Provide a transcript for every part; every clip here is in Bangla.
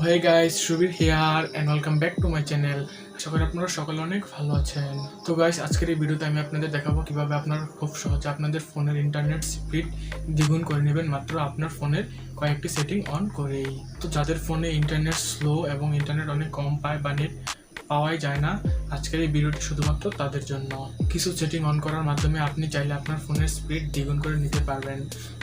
Hey guys, Subir here and welcome back to my channel. আশা করি আপনারা সকলে অনেক ভালো আছেন। তো গাইস, আজকের এই ভিডিওতে আমি আপনাদের দেখাবো কিভাবে আপনারা খুব সহজে আপনাদের ফোনের ইন্টারনেট স্পিড দ্বিগুণ করে নেবেন মাত্র আপনার ফোনের কয়েকটি সেটিং অন করেই। তো যাদের ফোনে ইন্টারনেট স্লো এবং ইন্টারনেট অনেক কম পায় বা নেট পাওয়াই যায় না, আজকের এই ভিডিওটি শুধুমাত্র তাদের জন্য। কিছু সেটিং অন করার মাধ্যমে আপনি চাইলে আপনার ফোনের স্পিড দ্বিগুণ করে নিতে পারবেন।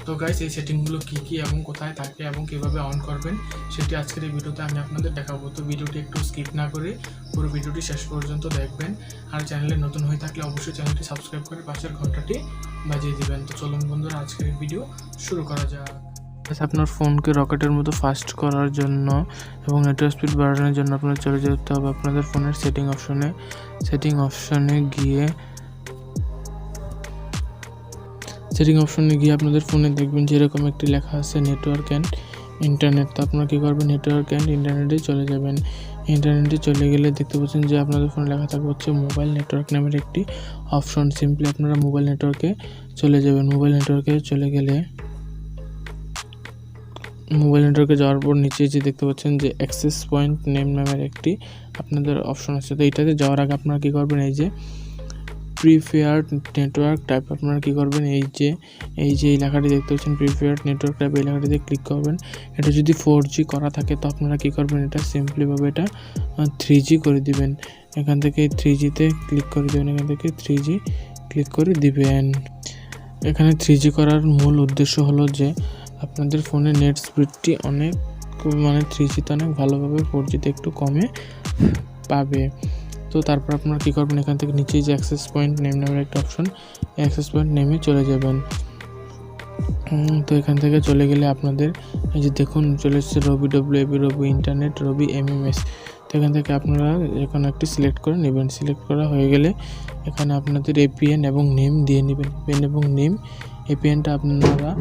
তো গাইস, এই সেটিংগুলো কী কী এবং কোথায় থাকে এবং কীভাবে অন করবেন সেটি আজকের এই ভিডিওতে আমি আপনাদের দেখাবো। তো ভিডিওটি একটু স্কিপ না করে পুরো ভিডিওটি শেষ পর্যন্ত দেখবেন। আর চ্যানেলে নতুন হয়ে থাকলে অবশ্যই চ্যানেলটি সাবস্ক্রাইব করে পাশের ঘন্টাটি বাজিয়ে দিবেন। তো চলুন বন্ধুরা, আজকের এই ভিডিও শুরু করা যাক। আপনার ফোনকে রকেটের মতো ফাস্ট করার জন্য এবং নেটওয়ার্ক স্পিড বাড়ানোর জন্য আপনার চলে যেতে হবে আপনাদের ফোনের সেটিং অপশনে গিয়ে আপনাদের ফোনে দেখবেন যেরকম একটি লেখা আছে নেটওয়ার্ক অ্যান্ড ইন্টারনেট। তো আপনারা কী করবেন, নেটওয়ার্ক অ্যান্ড ইন্টারনেটে চলে যাবেন। ইন্টারনেটে চলে গেলে দেখতে পাচ্ছেন যে আপনাদের ফোনে লেখা থাকবে হচ্ছে মোবাইল নেটওয়ার্ক নামের একটি অপশন। সিম্পলি আপনারা মোবাইল নেটওয়ার্কে চলে যাবেন। মোবাইল নেটওয়ার্কে যাওয়ার পর নিচে যে দেখতে পাচ্ছেন যে অ্যাক্সেস পয়েন্ট নেম নামের একটি আপনাদের অপশন আছে। তো এইটাতে যাওয়ার আগে আপনারা কী করবেন, এই যে প্রিফেয়ার্ড নেটওয়ার্ক টাইপ আপনারা কী করবেন, এই লেখাটি দেখতে পাচ্ছেন প্রিফেয়ার্ড নেটওয়ার্ক টাইপ, এই লেখাটিতে ক্লিক করবেন। এটা যদি 4G করা থাকে তো আপনারা কী করবেন, এটা সিম্পলিভাবে এটা 3G করে দিবেন। এখান থেকে 3Gতে ক্লিক করে দেবেন। এখানে 3G করার মূল উদ্দেশ্য হলো যে আপনাদের ফোনে নেট স্পিডটি অনেক 3Gতে অনেক ভালোভাবে 4Gতে একটু কমে পাবে। তো তারপর আপনারা কী করবেন, এখান থেকে নিচেই যে অ্যাক্সেস পয়েন্ট নেম নামের একটা অপশন, অ্যাক্সেস পয়েন্ট নেমে চলে যাবেন। তো এখান থেকে চলে গেলে আপনাদের এই যে দেখুন চলে এসেছে রবি WAB, রবি ইন্টারনেট, রবি MMS। তো এখান থেকে আপনারা এখানে একটি সিলেক্ট করে নেবেন। সিলেক্ট করা হয়ে গেলে এখানে আপনাদের APN এবং নেম দিয়ে নেবেন। APN এবং নেম, APNটা আপনারা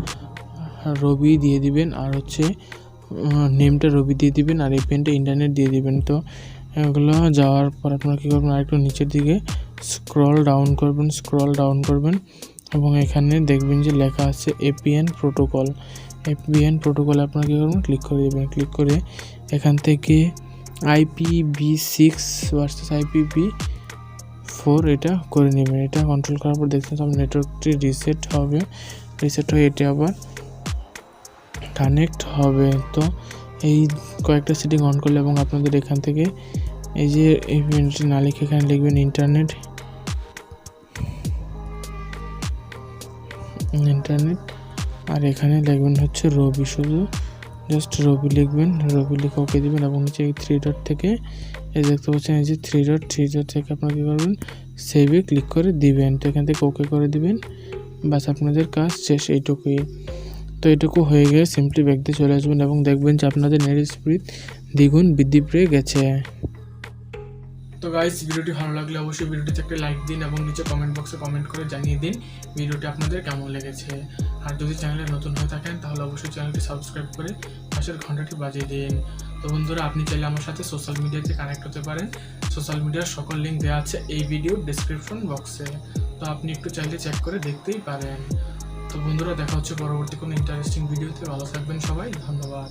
রবি দিয়ে দিবেন আর হচ্ছে নেমটা রবি দিয়ে দিবেন আর APNটা ইন্টারনেট দিয়ে দিবেন। তো এগুলো যাওয়ার পর আপনারা কী করবেন, আরেকটু নিচের দিকে স্ক্রল ডাউন করবেন এবং এখানে দেখবেন যে লেখা আছে APN প্রোটোকল। প্রোটোকলে আপনারা কী করবেন, ক্লিক করে দেবেন। ক্লিক করে এখান থেকে IPv6 ভার্সেস IPv4 এটা করে নেবেন। এটা কন্ট্রোল করার পর দেখছেন সব নেটওয়ার্কটি রিসেট হয়ে এটা আবার কানেক্ট হবে। তো এই কয়েকটা সেটিং অন করলে এবং আপনাদের এখান থেকে এই যে ইভেন্টটি না লিখে এখানে লিখবেন ইন্টারনেট আর এখানে লিখবেন হচ্ছে রবি, শুধু জাস্ট রবি লিখবেন। রবি লিখে ওকে দেবেন এবং নিচে এই 3 ডট থেকে এই দেখতে পাচ্ছেন এই যে 3 ডট থেকে আপনারা কী করবেন, সেভে ক্লিক করে দিবেন। তো এখান থেকে ওকে করে দিবেন, বাস আপনাদের কাজ শেষ এইটুকুই। তো এটুকু হয়ে গিয়ে সিম্পলি ব্যাক দিয়ে চলে আসবেন এবং দেখবেন যে আপনাদের নেট স্পিড দ্বিগুণ বৃদ্ধি পেয়ে গেছে। তো গাইস, ভিডিওটি ভালো লাগলে অবশ্যই ভিডিওটিতে একটা লাইক দিন এবং নিচে কমেন্ট বক্সে কমেন্ট করে জানিয়ে দিন ভিডিওটি আপনাদের কেমন লেগেছে। আর যদি চ্যানেলে নতুন হয়ে থাকেন তাহলে অবশ্যই চ্যানেলটি সাবস্ক্রাইব করে পাশের ঘন্টাটি বাজিয়ে দিন। তো বন্ধুরা, আপনি চাইলে আমার সাথে সোশ্যাল মিডিয়াতে কানেক্ট হতে পারেন। সোশ্যাল মিডিয়ার সকল লিঙ্ক দেওয়া আছে এই ভিডিওর ডেসক্রিপশন বক্সে। তো আপনি একটু চাইলে চেক করে দেখতেই পারেন। তো বন্ধুরা, দেখা হচ্ছে পরবর্তী কোনো ইন্টারেস্টিং ভিডিওতে। ভালো থাকবেন সবাই, ধন্যবাদ।